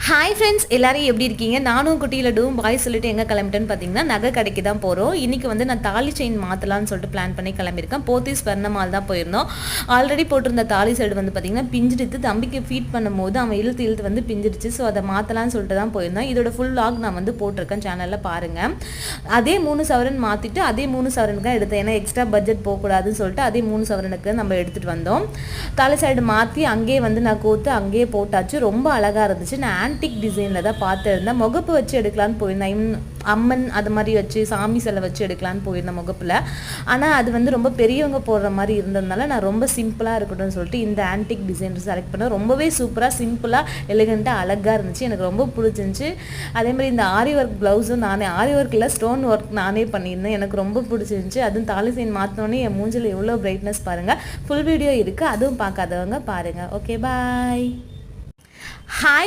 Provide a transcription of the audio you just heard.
Hi friends, எல்லாரும் எப்படி இருக்கீங்க? நானும் குட்டியில் டூம் பாய் சொல்லிட்டு எங்கே கிளம்பிட்டேன்னு பார்த்தீங்கன்னா நகை கடைக்கு தான் போகிறோம். இன்றைக்கி வந்து நான் தாலி செயின் மாற்றலான்னு சொல்லிட்டு பிளான் பண்ணி கிளம்பியிருக்கேன். போத்தீஸ் ஸ்வர்ணமால் தான் போயிருந்தோம். ஆல்ரெடி போட்டிருந்த தாலி சைடு வந்து பார்த்திங்கன்னா பிஞ்சிடுத்து. தம்பிக்கு ஃபீட் பண்ணும்போது அவன் இழுத்து வந்து பிஞ்சிடுச்சு. ஸோ அதை மாற்றலான்னு சொல்லிட்டு தான் போயிருந்தோம். இதோட ஃபுல் லாக் நான் வந்து போட்டிருக்கேன், சேனலில் பாருங்கள். அதே 3 சவரன் மாற்றிட்டு அதே 3 சவரனுக்கு தான் எடுத்தேன். ஏன்னா எக்ஸ்ட்ரா பட்ஜெட் போகக்கூடாதுன்னு சொல்லிட்டு அதே 3 சவரனுக்கு நம்ம எடுத்துகிட்டு வந்தோம். தாலி சைடு மாற்றி அங்கேயே வந்து நான் கோத்து அங்கேயே போட்டாச்சு. ரொம்ப அழகாக இருந்துச்சு. நான் ஆன்டிக் டிசைனில் தான் பார்த்துருந்தேன். முகப்பு வச்சு எடுக்கலான்னு போயிருந்தேன். அம்மன் அது மாதிரி வச்சு சாமி சிலை வச்சு எடுக்கலான்னு போயிருந்தேன் முகப்பில். ஆனால் அது வந்து ரொம்ப பெரியவங்க போடுற மாதிரி இருந்ததுனால நான் ரொம்ப சிம்பிளாக இருக்கட்டும்னு சொல்லிட்டு இந்த ஆன்டிக் டிசைன் செலக்ட் பண்ணேன். ரொம்பவே சூப்பராக சிம்பிளாக எலிகண்ட்டாக அழகாக இருந்துச்சு. எனக்கு ரொம்ப பிடிச்சிருந்துச்சு. அதே மாதிரி இந்த ஆரி ஒர்க் ப்ளவுஸும் நானே, ஆரி ஒர்க்கில் ஸ்டோன் ஒர்க் நானே பண்ணியிருந்தேன். எனக்கு ரொம்ப பிடிச்சிருந்துச்சு. அதுவும் தாலி செயின் மாற்றினோடனே என் மூஞ்சில் எவ்வளோ பிரைட்னஸ் பாருங்கள். ஃபுல் வீடியோ இருக்குது, அதுவும் பார்க்காதவங்க பாருங்கள். ஓகே, பாய். ஹாய்